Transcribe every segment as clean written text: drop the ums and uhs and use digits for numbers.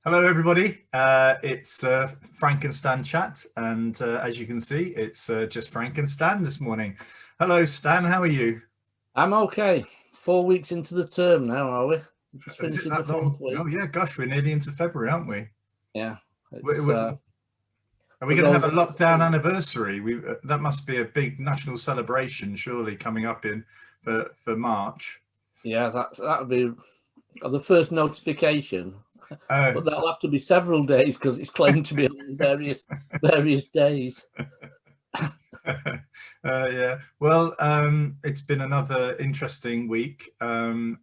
Hello, everybody. It's Frank and Stan chat, and as you can see, it's just Frank and Stan this morning. Hello, Stan. How are you? I'm okay. 4 weeks into the term now, are we? Just Is it finishing the that long? fourth week. Oh, yeah. Gosh, we're nearly into February, aren't we? Yeah. Are we going to have a lockdown anniversary? That must be a big national celebration, surely, coming up in for March. Yeah, that'll be the first notification. But that'll have to be several days because it's claimed to be on various days. Yeah. Well, it's been another interesting week, and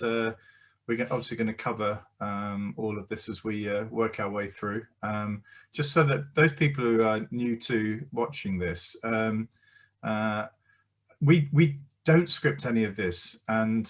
we're obviously going to cover all of this as we work our way through. Just so that those people who are new to watching this, we don't script any of this, and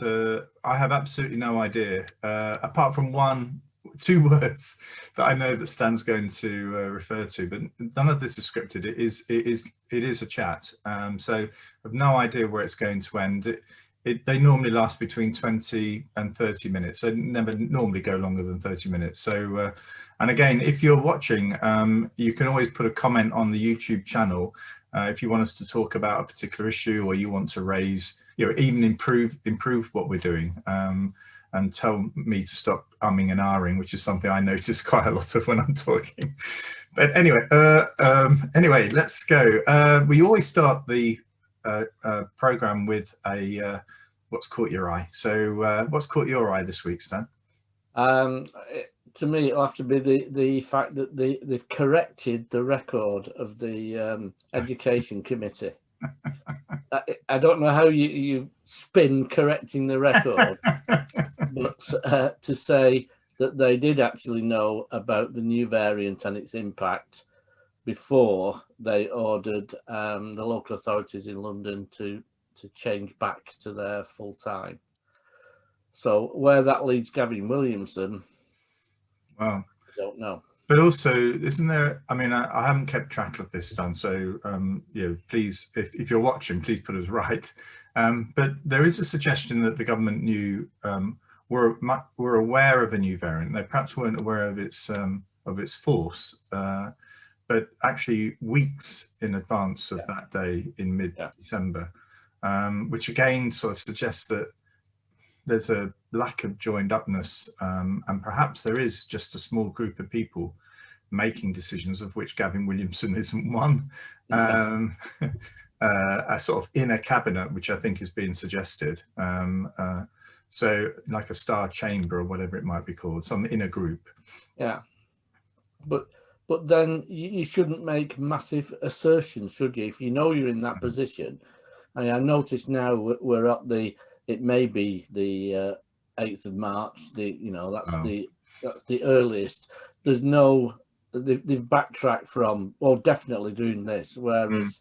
I have absolutely no idea, apart from two words that I know that Stan's going to refer to, but none of this is scripted. It is a chat, so I've no idea where it's going to end. They normally last between 20 and 30 minutes. They never normally go longer than 30 minutes. So, and again, if you're watching, you can always put a comment on the YouTube channel if you want us to talk about a particular issue, or you want to raise, even improve what we're doing. And tell me to stop umming and ahhing, which is something I notice quite a lot of when I'm talking. But anyway, let's go. We always start the program with a what's caught your eye. So what's caught your eye this week, Stan? To me, it'll have to be the fact that they've corrected the record of the Education Committee. I don't know how you spin correcting the record, but to say that they did actually know about the new variant and its impact before they ordered the local authorities in London to change back to their full time. So where that leads Gavin Williamson, well, I don't know. But also, isn't there? I mean, I haven't kept track of this, Stan. So, please, if you're watching, please put us right. But there is a suggestion that the government knew were aware of a new variant. They perhaps weren't aware of its force, but actually weeks in advance of that day in mid-December, which again sort of suggests that there's a lack of joined upness, and perhaps there is just a small group of people making decisions, of which Gavin Williamson isn't one. A sort of inner cabinet, which I think is being suggested. So like a star chamber or whatever it might be called, some inner group. Yeah, but then you shouldn't make massive assertions, should you? If you know you're in that position. I notice now we're at it may be the 8th of March. That's the earliest. There's they've backtracked from, well, definitely doing this, whereas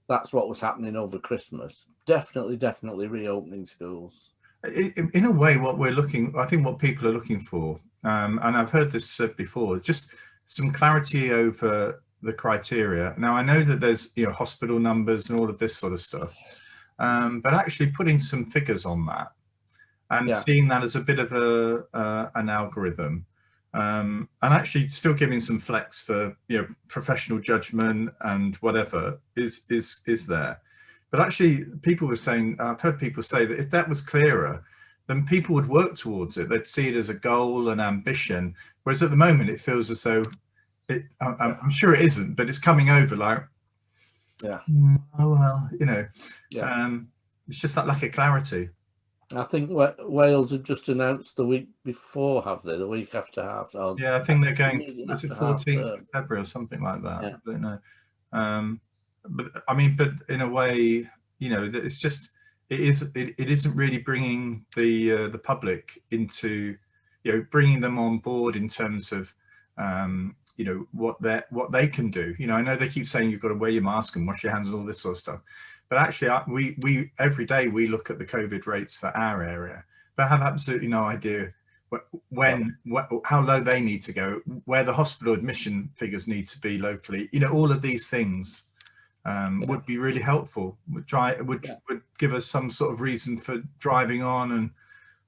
that's what was happening over Christmas. Definitely reopening schools. In a way, I think what people are looking for, and I've heard this said before, just some clarity over the criteria. Now, I know that there's hospital numbers and all of this sort of stuff. But actually putting some figures on that and seeing that as a bit of an algorithm, and actually still giving some flex for professional judgment and whatever is there. But actually, people were saying, I've heard people say that if that was clearer, then people would work towards it. They'd see it as a goal and ambition. Whereas at the moment, it feels as though I'm sure it isn't, but it's coming over like. Yeah. Oh well, it's just that lack of clarity. I think Wales have just announced the week before, have they? The week after half. Yeah, I think they're going. It's the 14th of February or something like that. Yeah. I don't know. But I mean, but in a way, it's just it isn't really bringing the public into bringing them on board in terms of what they can do. I know they keep saying you've got to wear your mask and wash your hands and all this sort of stuff, but actually we every day we look at the COVID rates for our area, but have absolutely no idea how low they need to go, where the hospital admission figures need to be locally. All of these things would be really helpful. Would give us some sort of reason for driving on and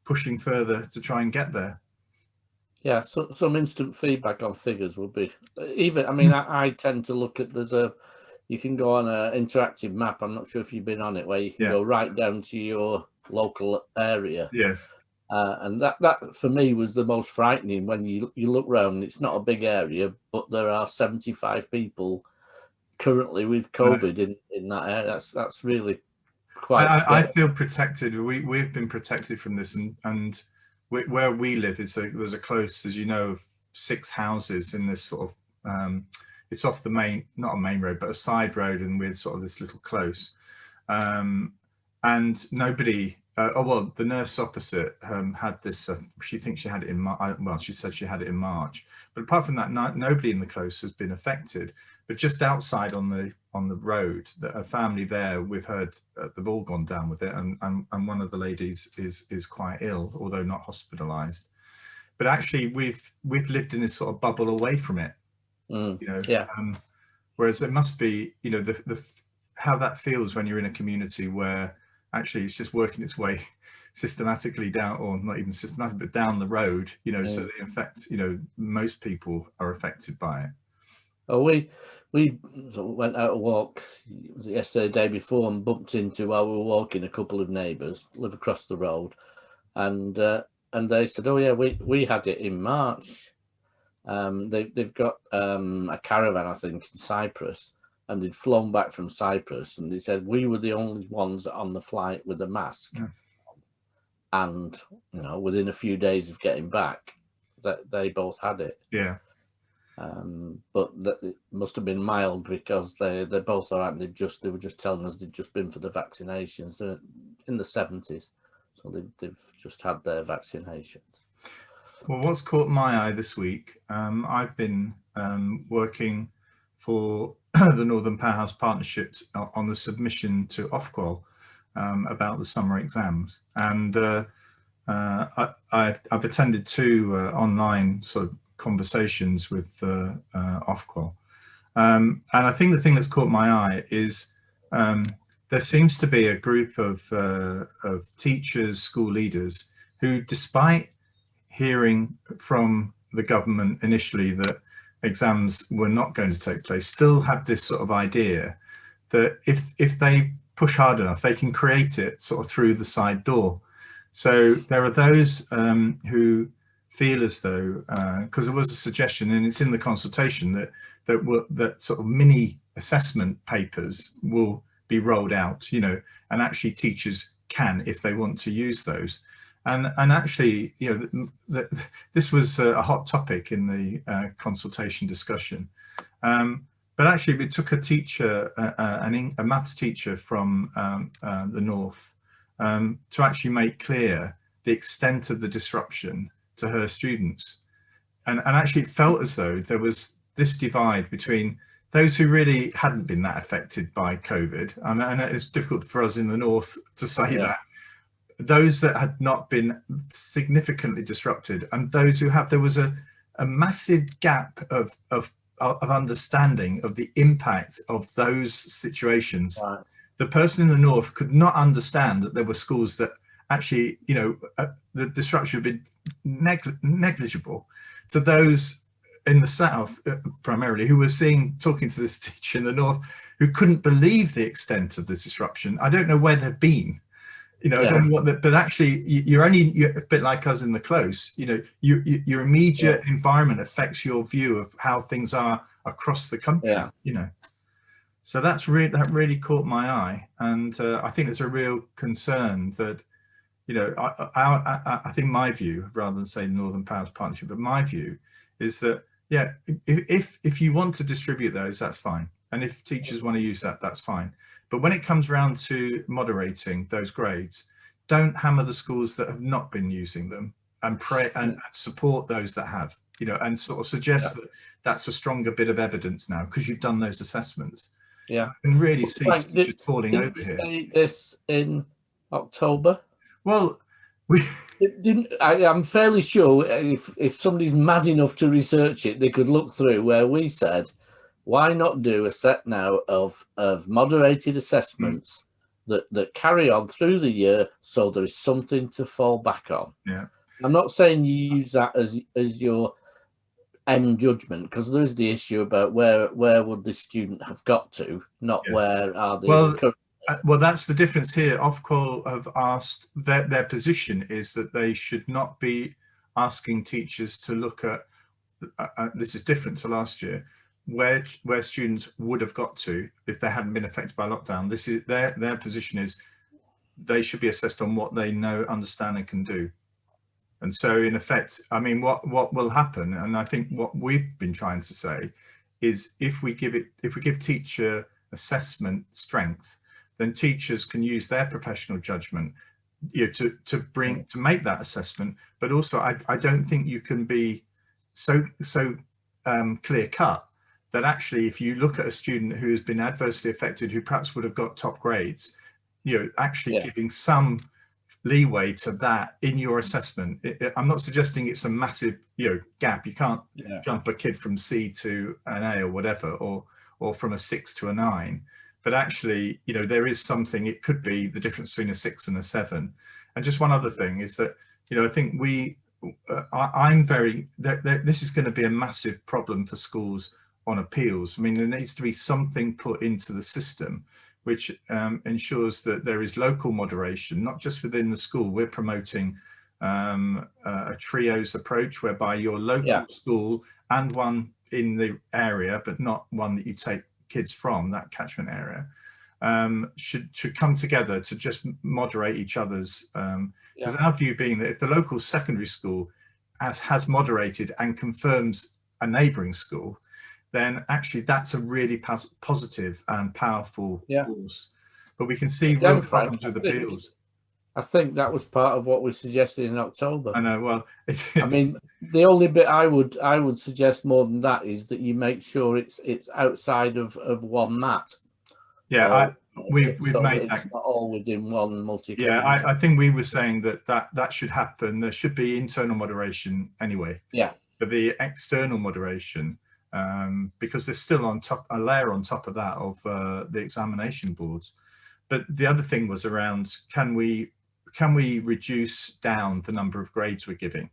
pushing further to try and get there. Yeah, so some instant feedback on figures would be even. I mean, I tend to look at you can go on an interactive map. I'm not sure if you've been on it, where you can Yeah. go right down to your local area. Yes. And that for me was the most frightening when you look around. It's not a big area, but there are 75 people currently with COVID in that area. That's really quite I scary. feel protected. We've been protected from this, and where we live is there's a close, as you know, of 6 houses in this sort of it's off the main, not a main road, but a side road, and with sort of this little close. And nobody, oh well, the nurse opposite had this. She thinks she had it in March. Well, she said she had it in March. But apart from that, nobody in the close has been affected. But just outside on the road, a family there, we've heard they've all gone down with it, and one of the ladies is quite ill, although not hospitalised. But actually, we've lived in this sort of bubble away from it, you know. Yeah. Whereas it must be, you know, the how that feels when you're in a community where actually it's just working its way systematically down, or not even systematic, but down the road, you know, so that in fact, you know, most people are affected by it. Oh, we went out a walk yesterday, day before, and bumped into, while we were walking, a couple of neighbours live across the road, and they said, "Oh yeah, we had it in March." They've got a caravan, I think, in Cyprus, and they'd flown back from Cyprus, and they said we were the only ones on the flight with a mask. Yeah. And you know, within a few days of getting back, that they both had it. Yeah. But it must have been mild, because they're both all right. And they were just telling us they'd just been for the vaccinations. They're in the 70s, so they've just had their vaccinations. Well, what's caught my eye this week, I've been working for the Northern Powerhouse Partnerships on the submission to Ofqual about the summer exams, and I've attended 2 online sort of conversations with Ofqual, and I think the thing that's caught my eye is there seems to be a group of teachers, school leaders, who, despite hearing from the government initially that exams were not going to take place, still have this sort of idea that if they push hard enough, they can create it sort of through the side door. So there are those who feel as though, because there was a suggestion, and it's in the consultation, that sort of mini assessment papers will be rolled out, you know, and actually teachers can, if they want to, use those. And actually, you know, this was a hot topic in the consultation discussion. But actually, we took a teacher, a maths teacher from the north, to actually make clear the extent of the disruption to her students. And actually, it felt as though there was this divide between those who really hadn't been that affected by COVID. And it's difficult for us in the north to say that. Those that had not been significantly disrupted, and those who have. There was a massive gap of understanding of the impact of those situations. Right. The person in the north could not understand that there were schools that actually, you know, the disruption had been negligible. To those in the south, primarily, who were talking to this teacher in the north, who couldn't believe the extent of the disruption. I don't know where they've been. You know, I don't know what but actually you're a bit like us in the close, you know, your immediate environment affects your view of how things are across the country, you know. So that really caught my eye. And I think it's a real concern that, you know, I think my view, rather than say Northern Powers Partnership, but my view is that, yeah, if you want to distribute those, that's fine. And if teachers want to use that, that's fine. But when it comes around to moderating those grades, don't hammer the schools that have not been using them, and pray and support those that have, you know, and sort of suggest that that's a stronger bit of evidence now, because you've done those assessments. Yeah. I can really see teachers falling over here. Say this in October? Well, I'm fairly sure if somebody's mad enough to research it, they could look through where we said, why not do a set now of moderated assessments that carry on through the year, so there is something to fall back on. Yeah. I'm not saying you use that as your end judgment, because there is the issue about where would the student have got to, not Yes. where are they Well, currently. well, that's the difference here. Ofqual have asked their position is that they should not be asking teachers to look at. This is different to last year, where students would have got to if they hadn't been affected by lockdown. This is their position is they should be assessed on what they know, understand, and can do. And so, in effect, I mean, what will happen, and I think what we've been trying to say is, if we give teacher assessment strength, then teachers can use their professional judgment, to make that assessment. But also, I don't think you can be so clear cut that actually, if you look at a student who has been adversely affected, who perhaps would have got top grades, actually giving some leeway to that in your assessment. I'm not suggesting it's a massive gap. You can't jump a kid from C to an A or whatever, or from a 6 to a 9, but actually there is something. It could be the difference between a 6 and a 7. And just one other thing is that I think this is going to be a massive problem for schools on appeals. I mean, there needs to be something put into the system which ensures that there is local moderation, not just within the school. We're promoting a trios approach, whereby your local school and one in the area, but not one that you take kids from that catchment area, should come together to just moderate each other's. Because our view being that if the local secondary school has moderated and confirms a neighbouring school, then actually that's a really positive and powerful force. But we can see real problems with appeals. I think that was part of what we suggested in October. I know. Well, I mean, the only bit I would suggest more than that is that you make sure it's outside of one mat. Yeah, we've made that. It's not all within one multi. Yeah, I think we were saying that should happen. There should be internal moderation anyway. Yeah. But the external moderation, because there's still a layer on top of that of the examination boards. But the other thing was around, can we reduce down the number of grades we're giving,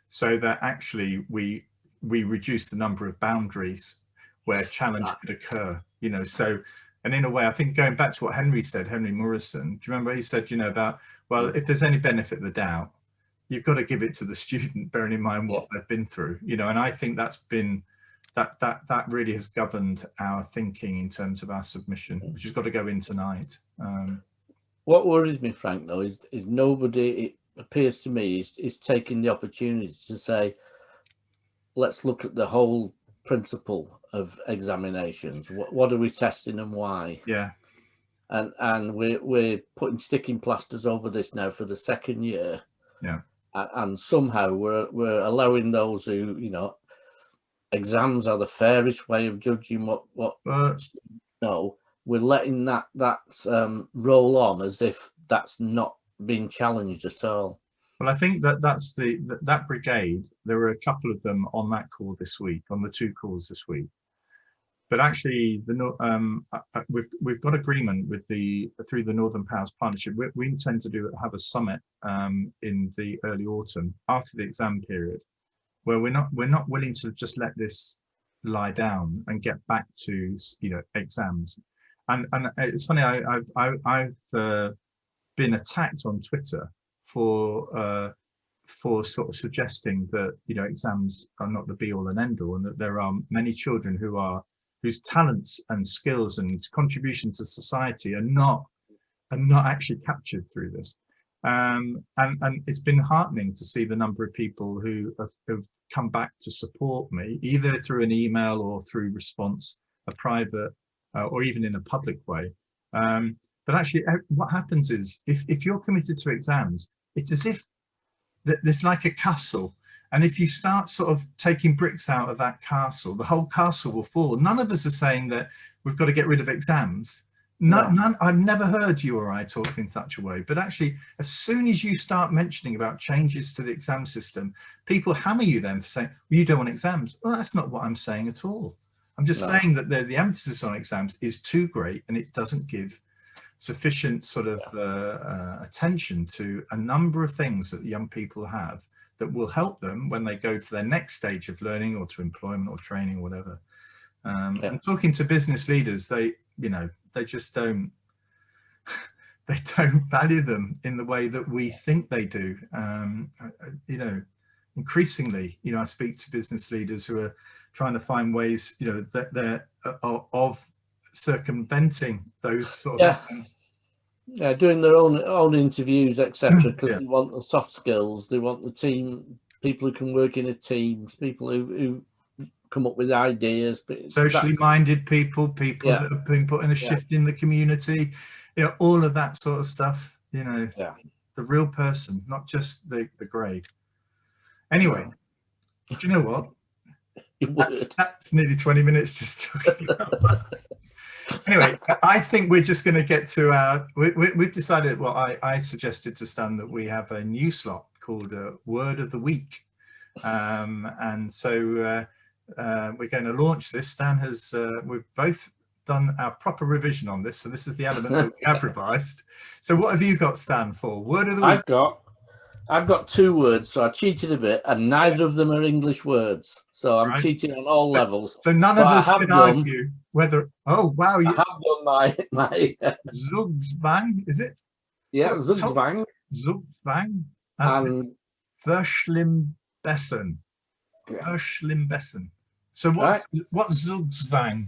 so that actually we reduce the number of boundaries where challenge could occur. So, and in a way, I think going back to what Henry said, Henry Morrison, do you remember he said, about, well, if there's any benefit of the doubt, you've got to give it to the student, bearing in mind what they've been through, and I think that's been that really has governed our thinking in terms of our submission, which has got to go in tonight. What worries me, Frank, though, is nobody, it appears to me, is taking the opportunity to say, let's look at the whole principle of examinations. What are we testing and why? Yeah. And we're putting sticking plasters over this now for the second year. Yeah. And somehow we're allowing those who, exams are the fairest way of judging what we're letting that roll on as if that's not being challenged at all. Well, I think that's that brigade. There were a couple of them on that call this week, on the 2 calls this week. But actually, we've got agreement with through the Northern Powers Partnership. We intend to have a summit in the early autumn after the exam period, where we're not willing to just let this lie down and get back to exams. And it's funny, I've been attacked on Twitter for sort of suggesting that exams are not the be all and end all, and that there are many children whose talents and skills and contributions to society are not actually captured through this. And it's been heartening to see the number of people who have come back to support me, either through an email or through response, a private or even in a public way. But actually, what happens is, if you're committed to exams, it's as if there's like a castle. And if you start sort of taking bricks out of that castle, the whole castle will fall. None of us are saying that we've got to get rid of exams. None. I've never heard you or I talk in such a way. But actually, as soon as you start mentioning about changes to the exam system, people hammer you then for saying, well, you don't want exams. Well, that's not what I'm saying at all. I'm just saying that the emphasis on exams is too great, and it doesn't give sufficient sort of attention to a number of things that young people have that will help them when they go to their next stage of learning or to employment or training or whatever. And talking to business leaders, they just don't they don't value them in the way that we think they do. Increasingly, I speak to business leaders who are trying to find ways, that they're of circumventing those sort of things. Yeah, doing their own interviews, etc. Because they want the soft skills, they want the team, people who can work in a team, people who come up with ideas. Socially minded people that have been put in a shift in the community, all of that sort of stuff. The real person, not just the grade. Anyway, do you know what? That's nearly 20 minutes just talking about that. Anyway, I think we're just going to get to our. We've decided. Well, I suggested to Stan that we have a new slot called Word of the Week, and so we're going to launch this. Stan has. We've both done our proper revision on this, so this is the element that we have revised. So, what have you got, Stan, for Word of the Week? I've got 2 words, so I cheated a bit, and neither of them are English words. So I'm cheating on all levels. So none of us can argue whether. Oh wow! I have done my Zugzwang, is it? Yeah, Zugzwang. Zugzwang and Verschlimmbessern. Verschlimmbessern. So what's Zugzwang?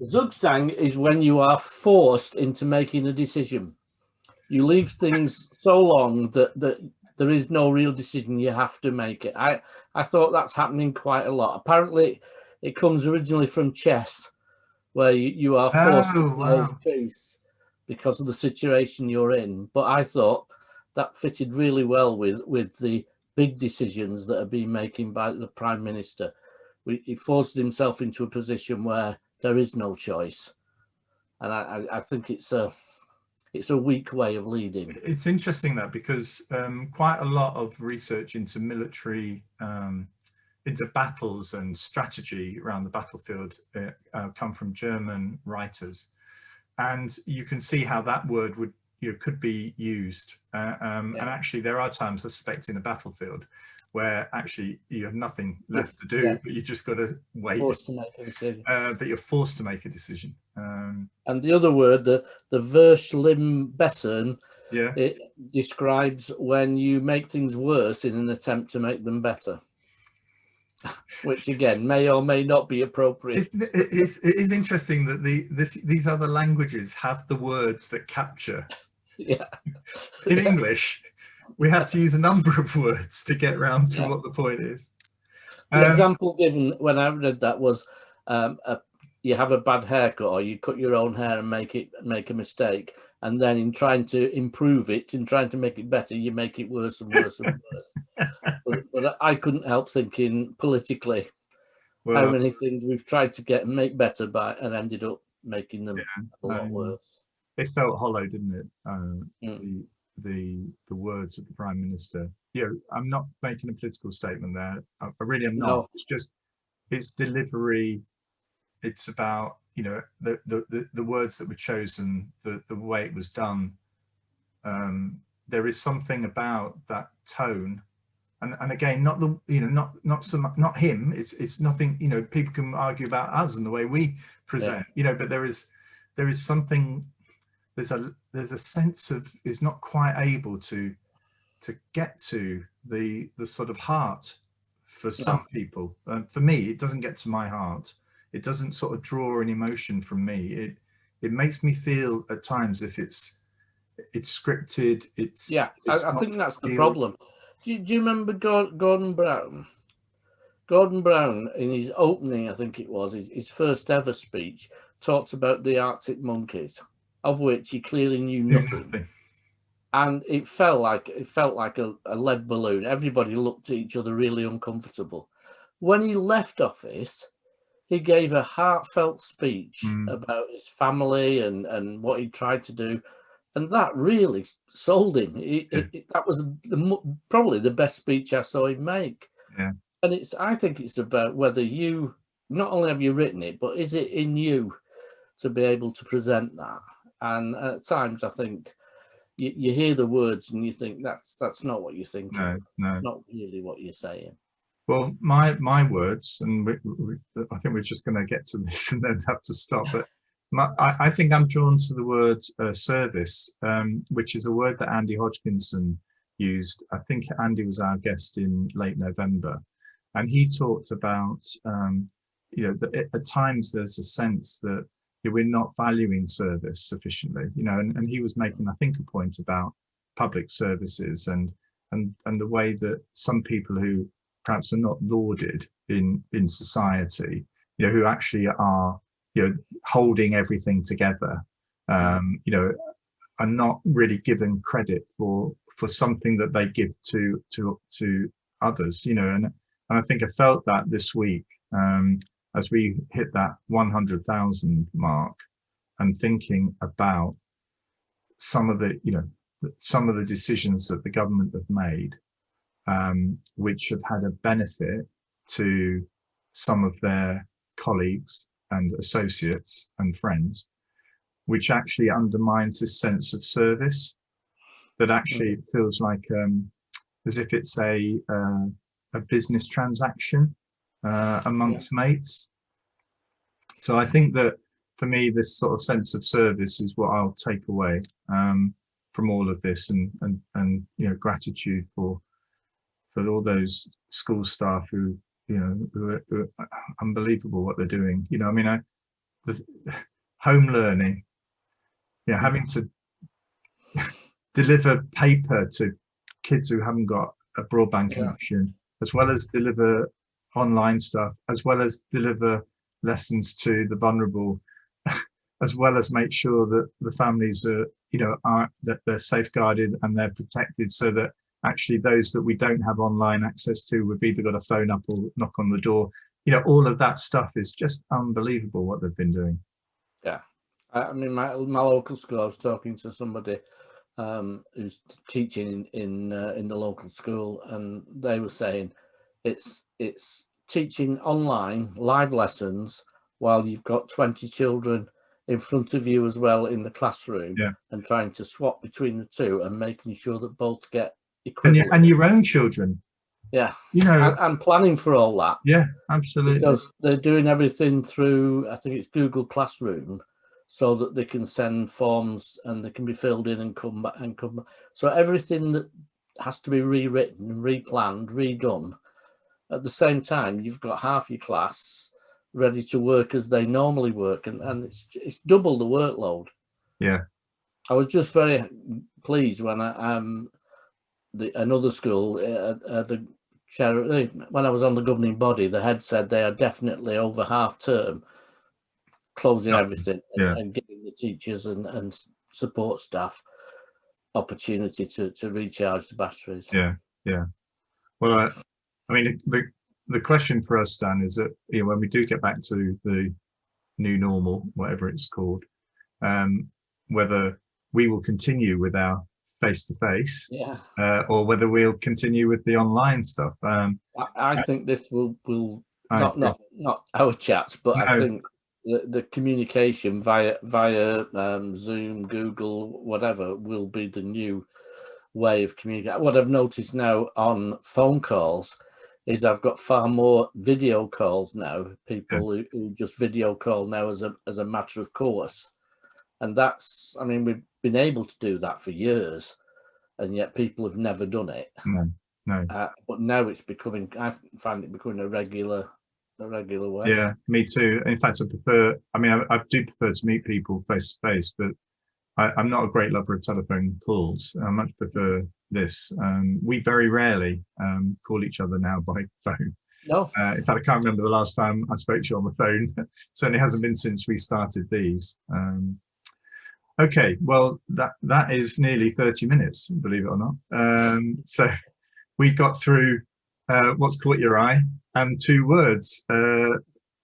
Zugzwang is when you are forced into making a decision. You leave things so long that there is no real decision. You have to make it. I thought that's happening quite a lot. Apparently, it comes originally from chess, where you are forced to play a piece because of the situation you're in. But I thought that fitted really well with the big decisions that are being made by the Prime Minister. He forces himself into a position where there is no choice. And I think it's a weak way of leading. It's interesting that because quite a lot of research into military, into battles and strategy around the battlefield come from German writers, and you can see how that word could be used. And actually, there are times, I suspect, in the battlefield where actually you have nothing left to do, but you just got to wait. Forced to make a decision. But you're forced to make a decision. And the other word, the Verschlimmbessern, it describes when you make things worse in an attempt to make them better, which again may or may not be appropriate. It is interesting that these other languages have the words that capture. In English, we have to use a number of words to get around to what the point is. The example given when I read that was you have a bad haircut, or you cut your own hair and make a mistake, and then in trying to improve it, in trying to make it better, you make it worse and worse and worse. But I couldn't help thinking politically how many things we've tried to get and make better and ended up making them a lot worse. It felt hollow, didn't it? The words of the Prime Minister. I'm not making a political statement there. I really am not. No. It's just its delivery. It's about the words that were chosen, the way it was done. There is something about that tone, and again, not not him. It's nothing. People can argue about us and the way we present. But there is something. There's a sense of is not quite able to get to the sort of heart for some people. For me, it doesn't get to my heart. It doesn't sort of draw an emotion from me. It makes me feel at times if it's scripted. I think that's the problem. Do you remember Gordon Brown? Gordon Brown, in his opening, I think it was his first ever speech, talked about the Arctic monkeys, of which he clearly knew nothing. And it felt like a lead balloon. Everybody looked at each other really uncomfortable. When he left office, he gave a heartfelt speech about his family and what he tried to do. And that really sold him. That was probably the best speech I saw him make. Yeah. And I think it's about whether you, not only have you written it, but is it in you to be able to present that? And at times I think you hear the words and you think that's not what you're thinking. No, no. Not really what you're saying. Well, my words, and I think we're just going to get to this and then have to stop. But I think I'm drawn to the word service, which is a word that Andy Hodgkinson used. I think Andy was our guest in late November, and he talked about that at times there's a sense that we're not valuing service sufficiently, and he was making, I think, a point about public services and the way that some people who perhaps are not lauded in society, who actually are, holding everything together, are not really given credit for something that they give to others, and I think I felt that this week, as we hit that 100,000 mark, and thinking about some of the decisions that the government have made, which have had a benefit to some of their colleagues and associates and friends, which actually undermines this sense of service, that actually it feels like as if it's a business transaction amongst mates. So I think that for me, this sort of sense of service is what I'll take away from all of this, and gratitude for all those school staff who are unbelievable what they're doing. The home learning, having to deliver paper to kids who haven't got a broadband connection, as well as deliver online stuff, as well as deliver lessons to the vulnerable, as well as make sure that the families are that they're safeguarded and they're protected, so that actually those that we don't have online access to, we've either got to phone up or knock on the door. All of that stuff is just unbelievable what they've been doing. Yeah, I mean, my local school, I was talking to somebody who's teaching in the local school, and they were saying it's teaching online live lessons while you've got 20 children in front of you as well in the classroom, and trying to swap between the two and making sure that both get equivalent. And your own children. Yeah, I'm planning for all that. Yeah, absolutely. Because they're doing everything through, I think it's Google Classroom, so that they can send forms and they can be filled in and come back. So everything that has to be rewritten, replanned, redone. At the same time, you've got half your class ready to work as they normally work, and it's double the workload. Yeah, I was just very pleased when another school, the chair, when I was on the governing body, the head said they are definitely over half term closing everything and giving the teachers and support staff opportunity to recharge the batteries. Yeah. Well, I mean, the question for us, Stan, is that when we do get back to the new normal, whatever it's called, whether we will continue with our face-to-face, or whether we'll continue with the online stuff. I think this will not our chats, but I think the communication via Zoom, Google, whatever, will be the new way of communicating. What I've noticed now on phone calls is I've got far more video calls now, people who just video call now as a matter of course. And that's, I mean, we've been able to do that for years, and yet people have never done it. No. But now it's becoming, I find it becoming a regular way. Yeah, me too. In fact, I do prefer to meet people face to face, but I'm not a great lover of telephone calls. I much prefer this. We very rarely call each other now by phone. No. In fact, I can't remember the last time I spoke to you on the phone. Certainly hasn't been since we started these. Okay, well, that is nearly 30 minutes, believe it or not. So we got through what's caught your eye and 2 words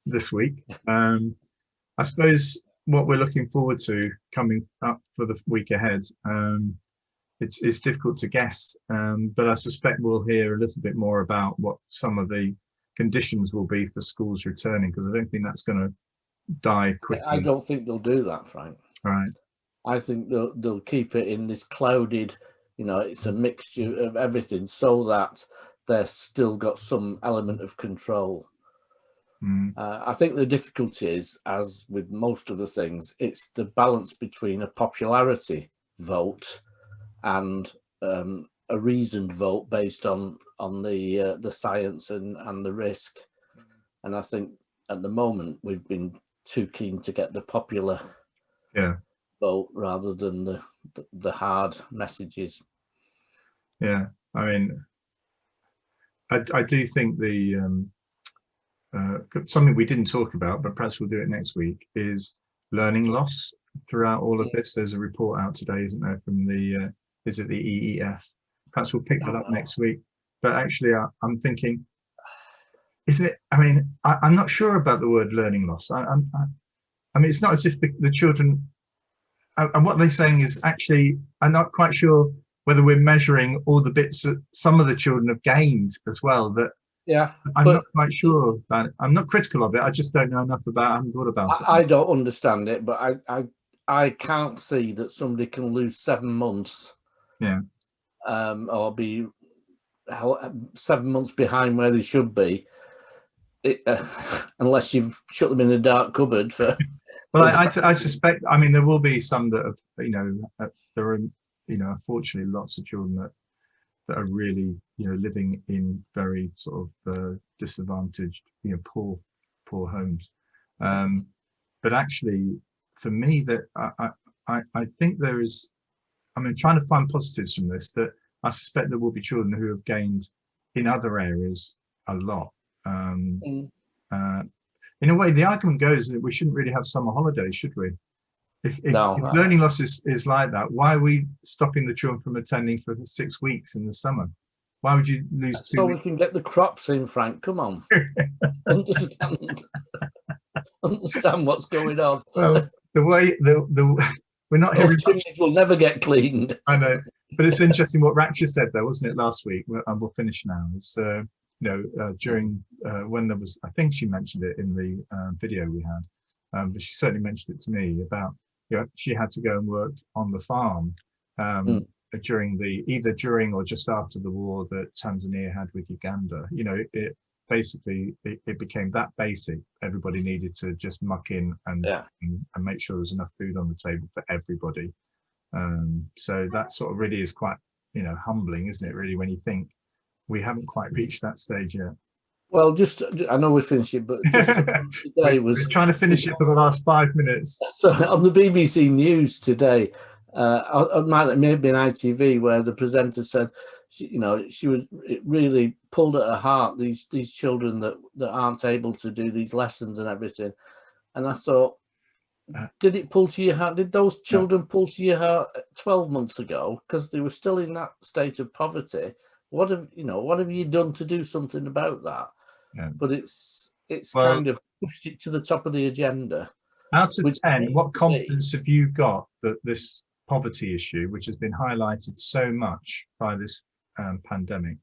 this week. I suppose what we're looking forward to coming up for the week ahead, it's difficult to guess, but I suspect we'll hear a little bit more about what some of the conditions will be for schools returning, because I don't think that's going to die quickly. I don't think they'll do that, Frank. Right. I think they'll keep it in this clouded, it's a mixture of everything, so that they've still got some element of control. I think the difficulty is, as with most of the things, it's the balance between a popularity vote and a reasoned vote based on the science and the risk. And I think at the moment we've been too keen to get the popular vote rather than the hard messages. Yeah, I mean, I do think the something we didn't talk about, but perhaps we'll do it next week, is learning loss throughout all of this. There's a report out today, isn't there, from the is it the EEF? Perhaps we'll pick that up next week. But actually, I'm thinking, isn't it? I mean, I'm not sure about the word learning loss. I mean, it's not as if the children, and what they're saying is actually, I'm not quite sure whether we're measuring all the bits that some of the children have gained as well. That I'm not quite sure about it. I'm not critical of it. I just don't know enough about. I haven't thought about it. I don't understand it, but I can't see that somebody can lose 7 months. Yeah. Or be 7 months behind where they should be, unless you've shut them in a dark cupboard for. Well, I suspect. I mean, there will be some that have, there are, unfortunately, lots of children that are really, living in very sort of disadvantaged, poor homes. But actually, for me, that I think there is. I mean, trying to find positives from this, that I suspect there will be children who have gained in other areas a lot. In a way, the argument goes that we shouldn't really have summer holidays, should we? If learning loss is like that, why are we stopping the children from attending for 6 weeks in the summer? Why would you lose 2 so weeks? We can get the crops in, Frank. Come on. Understand what's going on. Well, the way we're not Those chimneys will never get cleaned. I know, but it's interesting what Raksha said there, wasn't it, last week? And we'll finish now. It's during when there was, I think she mentioned it in the video we had, but she certainly mentioned it to me about she had to go and work on the farm either during or just after the war that Tanzania had with Uganda. It basically it became that basic. Everybody needed to just muck in and make sure there's enough food on the table for everybody. So that sort of really is quite humbling, isn't it, really, when you think we haven't quite reached that stage yet. Well, I know we finished it, but just today we're trying to finish it for the last 5 minutes. So on the BBC News today, it may have been ITV, where the presenter said, it really pulled at her heart, these children that aren't able to do these lessons and everything. And I thought, did it pull to your heart? Did those children pull to your heart 12 months ago because they were still in that state of poverty? What have you done to do something about that? Yeah. But it's kind of pushed it to the top of the agenda. Out of 10, what confidence have you got that this poverty issue, which has been highlighted so much by this pandemic,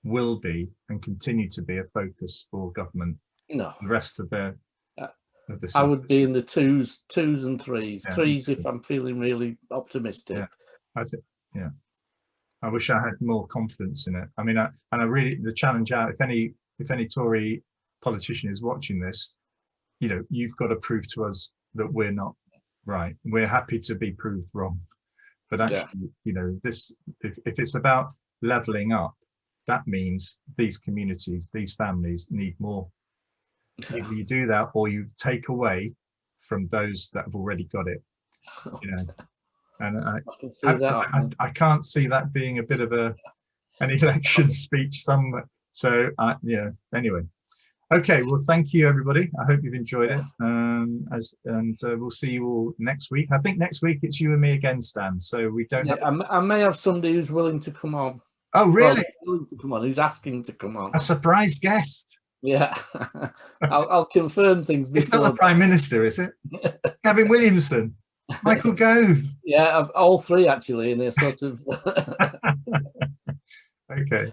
will be and continue to be a focus for government? No, the rest of their. I would be in the twos and threes. Threes if I'm feeling really optimistic. Yeah, I wish I had more confidence in it. I mean, I really, the challenge out. If any Tory politician is watching this, you've got to prove to us that we're not right. We're happy to be proved wrong, but actually, this if it's about leveling up, that means these communities, these families need more. Either you do that or you take away from those that have already got it. And I can't see that being a bit of an election speech somewhere. So anyway. Okay, well, thank you, everybody. I hope you've enjoyed it. We'll see you all next week. I think next week it's you and me again, Stan. So we don't. I may have somebody who's willing to come on. Oh, really? Willing to come on? Who's asking to come on? A surprise guest. Yeah, I'll confirm things. It's not the Prime Minister, is it? Gavin Williamson, Michael Gove. Yeah, of all three actually, in a sort of. Okay.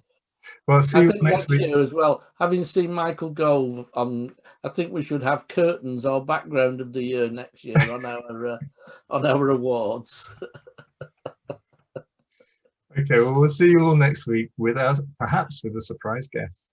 Well, see you next week as well. Having seen Michael Gove on I think we should have curtains or background of the year next year on our awards. Okay, well, we'll see you all next week perhaps with a surprise guest.